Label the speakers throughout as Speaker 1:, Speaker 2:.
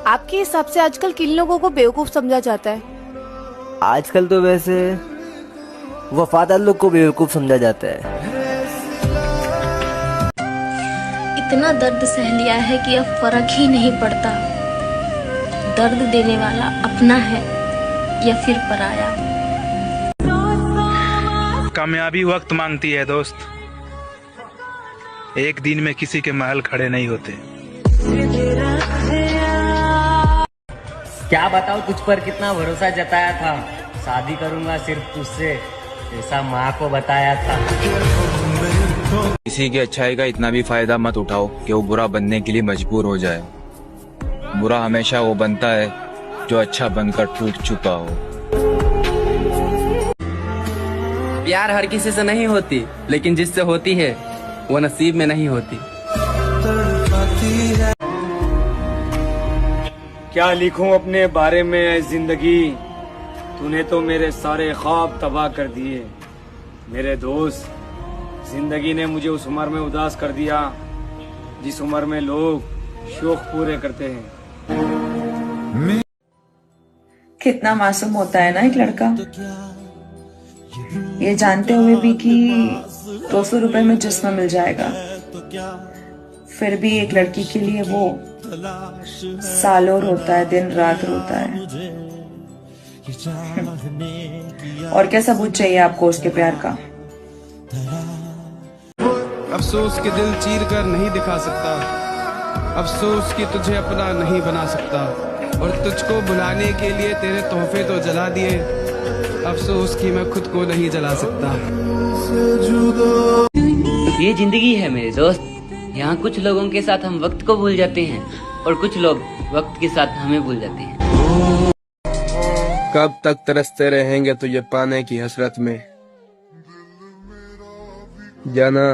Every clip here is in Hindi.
Speaker 1: आपके हिसाब से आजकल किन लोगों को बेवकूफ समझा जाता है?
Speaker 2: आजकल तो वैसे वफादार लोग को बेवकूफ समझा जाता है।
Speaker 3: इतना दर्द सह लिया है कि अब फर्क ही नहीं पड़ता दर्द देने वाला अपना है या फिर पराया।
Speaker 4: कामयाबी वक्त मांगती है दोस्त, एक दिन में किसी के महल खड़े नहीं होते।
Speaker 5: क्या बताओ, तुझ पर कितना भरोसा जताया था, शादी करूंगा सिर्फ तुझसे, ऐसा माँ को बताया था।
Speaker 6: किसी की अच्छाई का इतना भी फायदा मत उठाओ कि वो बुरा बनने के लिए मजबूर हो जाए। बुरा हमेशा वो बनता है जो अच्छा बनकर टूट चुका हो।
Speaker 7: प्यार हर किसी से नहीं होती, लेकिन जिससे होती है वो नसीब में नहीं होती।
Speaker 8: क्या लिखूं अपने बारे में ऐ जिंदगी, तूने तो मेरे सारे ख्वाब तबाह कर दिए। मेरे दोस्त, जिंदगी ने मुझे उस उम्र में उदास कर दिया जिस उम्र में लोग शौक पूरे करते हैं।
Speaker 9: कितना मासूम होता है ना एक लड़का, ये जानते हुए भी कि 200 रुपए में जिस्म मिल जाएगा, फिर भी एक लड़की के लिए वो सालों रोता है, दिन रात रोता है। और क्या सबूत चाहिए आपको उसके प्यार का?
Speaker 10: अफसोस के दिल चीर कर नहीं दिखा सकता, अफसोस कि तुझे अपना नहीं बना सकता, और तुझको बुलाने के लिए तेरे तोहफे तो जला दिए, अफसोस कि मैं खुद को नहीं जला सकता।
Speaker 7: ये जिंदगी है मेरे दोस्त, यहाँ कुछ लोगों के साथ हम वक्त को भूल जाते हैं और कुछ लोग वक्त के साथ हमें भूल जाते हैं।
Speaker 10: कब तक तरसते रहेंगे तुझे पाने की हसरत में, जाना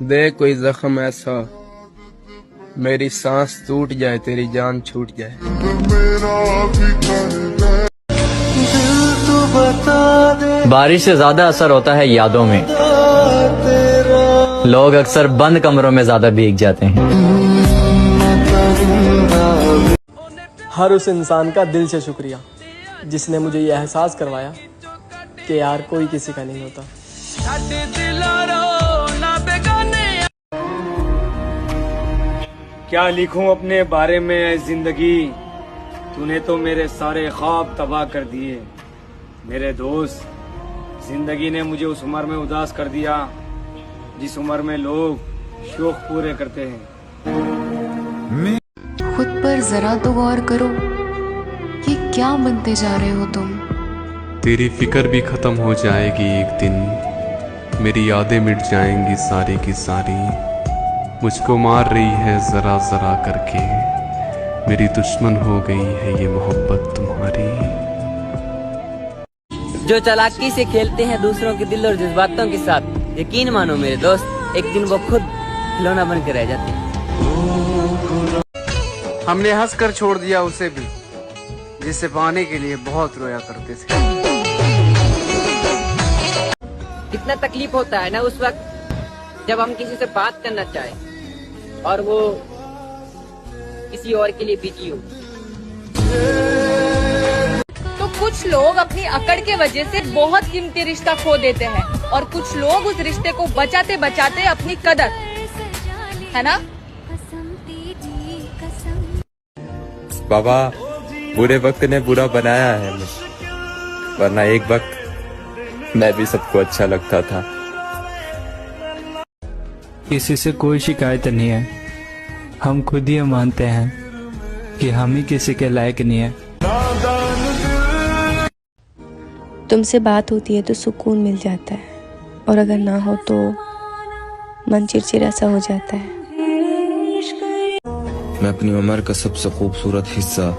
Speaker 10: दे कोई जख्म ऐसा, मेरी सांस टूट जाए, तेरी जान छूट जाए।
Speaker 11: बारिश से ज्यादा असर होता है यादों में, लोग अक्सर बंद कमरों में ज्यादा भीग जाते हैं।
Speaker 12: हर उस इंसान का दिल से शुक्रिया जिसने मुझे ये एहसास करवाया कि यार कोई किसी का नहीं होता।
Speaker 8: क्या लिखूं अपने बारे में ऐ जिंदगी, तूने तो मेरे सारे ख्वाब तबाह कर दिए। मेरे दोस्त, जिंदगी ने मुझे उस उम्र में उदास कर दिया जिस उम्र में लोग शौक पूरे करते हैं।
Speaker 13: खुद पर जरा तो गौर करो, ये क्या बनते जा रहे हो तुम?
Speaker 14: तेरी फिक्र भी खत्म हो जाएगी एक दिन, मेरी यादें मिट जाएंगी सारी की सारी, मुझको मार रही है जरा जरा करके, मेरी दुश्मन हो गई है ये मोहब्बत तुम्हारी।
Speaker 7: जो चालाकी से खेलते हैं दूसरों के दिल और जज्बातों के साथ, यकीन मानो मेरे दोस्त, एक दिन वो खुद खिलौना बन के रह जाते हैं।
Speaker 10: हमने हंस कर छोड़ दिया उसे भी, जिसे पाने के लिए बहुत रोया करते थे।
Speaker 7: कितना तकलीफ होता है ना उस वक्त जब हम किसी से बात करना चाहें और वो किसी और के लिए बिजी हो।
Speaker 1: तो कुछ लोग अपनी अकड़ के वजह से बहुत कीमती रिश्ता खो देते हैं और कुछ लोग उस रिश्ते को बचाते बचाते अपनी कदर, है ना?
Speaker 6: बाबा, बुरे वक्त ने बुरा बनाया है मुझे, वरना एक वक्त मैं भी सबको अच्छा लगता था।
Speaker 15: किसी से कोई शिकायत नहीं है, हम खुद ही मानते हैं कि हम ही किसी के लायक नहीं है।
Speaker 3: तुमसे बात होती है तो सुकून मिल जाता है, और अगर ना हो तो मन चिड़चिड़ा सा हो जाता है।
Speaker 6: मैं अपनी उम्र का सबसे खूबसूरत हिस्सा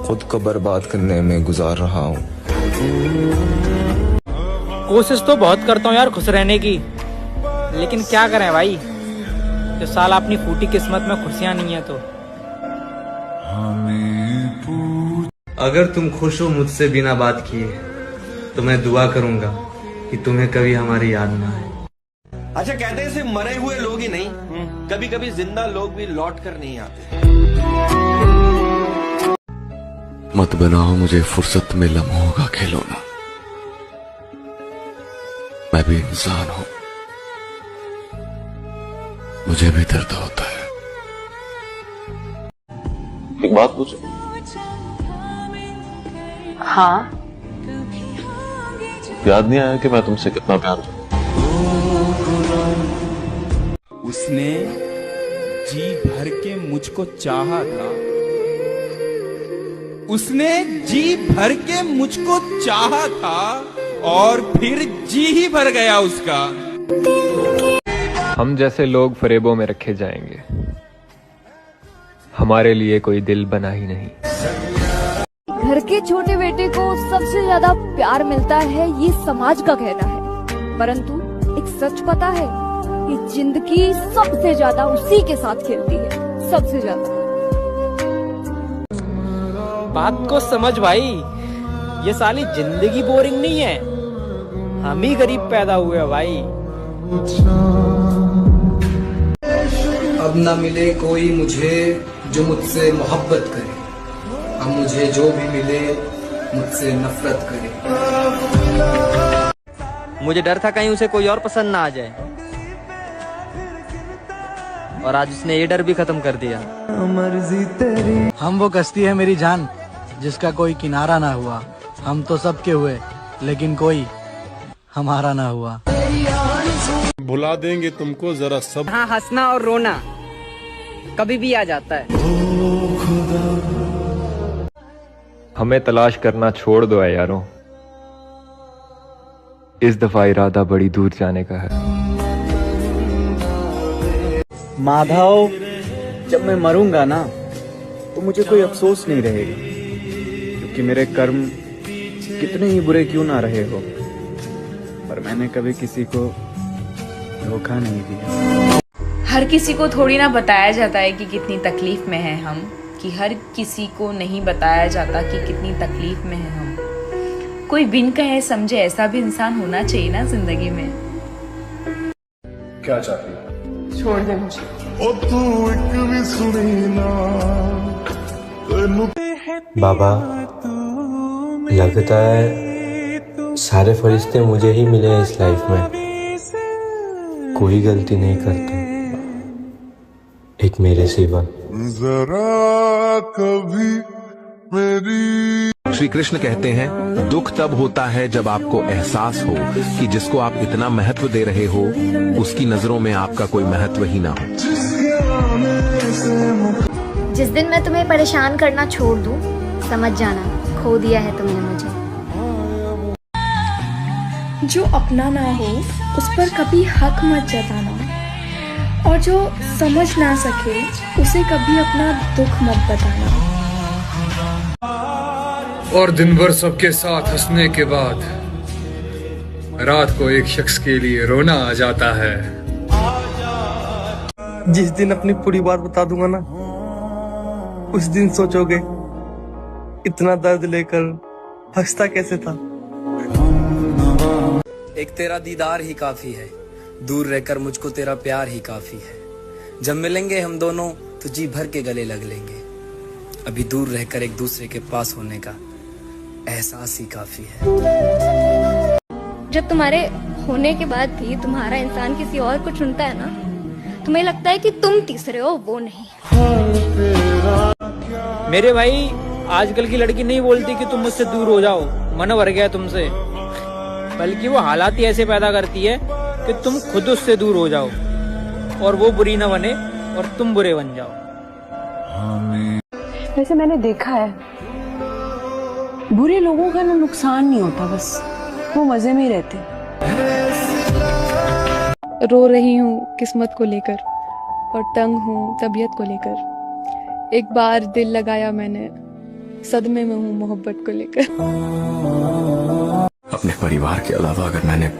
Speaker 6: खुद को बर्बाद करने में गुजार रहा हूँ।
Speaker 12: कोशिश तो बहुत करता हूँ यार खुश रहने की, लेकिन क्या करें भाई, जो साला अपनी फूटी किस्मत में खुशियाँ नहीं है। तो
Speaker 16: अगर तुम खुश हो मुझसे बिना बात किए, तो मैं दुआ करूंगा कि तुम्हें कभी हमारी याद ना आए।
Speaker 17: अच्छा कहते हैं सिर्फ मरे हुए लोग ही नहीं, कभी कभी जिंदा लोग भी लौट कर नहीं आते।
Speaker 18: मत बनाओ मुझे फुर्सत में लम्हों का खिलौना, मैं भी इंसान हूं, मुझे भी दर्द होता है। एक बात पूछो?
Speaker 19: हाँ।
Speaker 18: याद नहीं आया कि मैं तुमसे कितना प्यार करता हूं?
Speaker 20: उसने जी भर के मुझको चाहा था, उसने जी भर के मुझको चाहा था और फिर जी ही भर गया उसका।
Speaker 21: हम जैसे लोग फरेबों में रखे जाएंगे, हमारे लिए कोई दिल बना ही नहीं।
Speaker 22: घर के छोटे बेटे को सबसे ज्यादा प्यार मिलता है, ये समाज का कहना है, परंतु एक सच पता है कि जिंदगी सबसे ज्यादा उसी के साथ खेलती है, सबसे ज्यादा।
Speaker 5: बात को समझ भाई, ये साली जिंदगी बोरिंग नहीं है, हम ही गरीब पैदा हुए भाई।
Speaker 23: अब ना मिले कोई मुझे जो मुझसे मोहब्बत करे, अब मुझे जो भी मिले मुझसे नफरत करे।
Speaker 5: मुझे डर था कहीं उसे कोई और पसंद ना आ जाए, और आज उसने ये डर भी खत्म कर दिया।
Speaker 24: मर्जी तेरी। हम वो कश्ती है मेरी जान जिसका कोई किनारा ना हुआ, हम तो सबके हुए लेकिन कोई हमारा ना हुआ।
Speaker 25: भुला देंगे तुमको जरा सब।
Speaker 7: हाँ, हंसना और रोना कभी भी आ जाता है।
Speaker 21: हमें तलाश करना छोड़ दो है यारों, इस दफा इरादा बड़ी दूर जाने का है।
Speaker 24: माधव, जब मैं मरूंगा ना तो मुझे कोई अफसोस नहीं रहेगा, क्योंकि मेरे कर्म कितने ही बुरे क्यों ना रहे हो, पर मैंने कभी किसी को धोखा नहीं दिया।
Speaker 26: हर किसी को थोड़ी ना बताया जाता है कि कितनी तकलीफ में है हम, कि हर किसी को नहीं बताया जाता कि कितनी तकलीफ में है हम। कोई बिन कहे समझे ऐसा भी इंसान होना चाहिए ना जिंदगी में।
Speaker 25: क्या चाहती है?
Speaker 26: छोड़ दे मुझे।
Speaker 27: बाबा, लगता है सारे फरिश्ते मुझे ही मिले हैं इस लाइफ में, कोई गलती नहीं करता एक मेरे सिवा।
Speaker 25: जरा कभी मेरी।
Speaker 28: श्री कृष्ण कहते हैं, दुख तब होता है जब आपको एहसास हो कि जिसको आप इतना महत्व दे रहे हो उसकी नजरों में आपका कोई महत्व ही ना हो।
Speaker 3: जिस दिन मैं तुम्हें परेशान करना छोड़ दूं, समझ जाना खो दिया है तुमने मुझे।
Speaker 29: जो अपना ना हो उस पर कभी हक मत जताना, और जो समझ ना सके उसे कभी अपना दुख मत बताना।
Speaker 30: और दिन भर सबके साथ हंसने के बाद रात को एक शख्स के लिए रोना आ जाता है।
Speaker 12: जिस दिन अपनी पूरी बात बता दूंगा ना, उस दिन सोचोगे इतना दर्द लेकर हंसता कैसे था।
Speaker 24: एक तेरा दीदार ही काफी है, दूर रहकर मुझको तेरा प्यार ही काफी है। जब मिलेंगे हम दोनों तो जी भर के गले लग लेंगे, अभी दूर रहकर एक दूसरे के पास होने का एहसास ही काफी है।
Speaker 22: जब तुम्हारे होने के बाद भी तुम्हारा इंसान किसी और को चुनता है ना, तुम्हें लगता है कि तुम तीसरे हो, वो नहीं।
Speaker 5: मेरे भाई, आजकल की लड़की नहीं बोलती कि तुम मुझसे दूर हो जाओ, मन भर गया तुमसे, बल्कि वो हालात ही ऐसे पैदा करती है कि तुम खुद उससे दूर हो जाओ और वो बुरी न बने और तुम बुरे बन जाओ।
Speaker 19: वैसे मैंने देखा है, बुरे लोगों का ना नुकसान नहीं होता, बस वो मजे में ही रहते।
Speaker 31: रो रही हूँ किस्मत को लेकर और तंग हूँ तबीयत को लेकर। एक बार दिल लगाया मैंने, सदमे में हूँ मोहब्बत को लेकर।
Speaker 18: अपने परिवार के अलावा अगर मैंने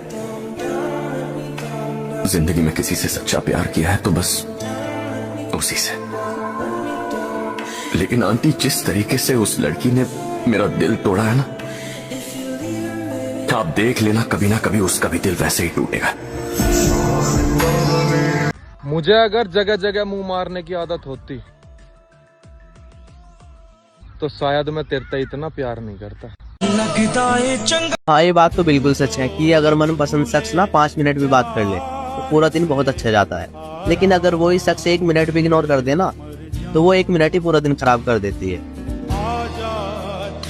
Speaker 18: जिंदगी में किसी से सच्चा प्यार किया है तो बस उसी से। लेकिन आंटी, जिस तरीके से उस लड़की ने मेरा दिल तोड़ा है ना, आप देख लेना कभी ना कभी उसका भी दिल वैसे ही टूटेगा।
Speaker 25: मुझे अगर जगह जगह मुंह मारने की आदत होती तो शायद मैं तेरे से इतना प्यार नहीं करता।
Speaker 1: हाँ, ये बात तो बिल्कुल सच है कि अगर मनपसंद शख्स ना 5 मिनट भी बात कर ले तो पूरा दिन बहुत अच्छा जाता है, लेकिन अगर वही शख्स 1 मिनट भी इग्नोर कर दे ना तो वो 1 मिनट ही पूरा दिन खराब कर देती है।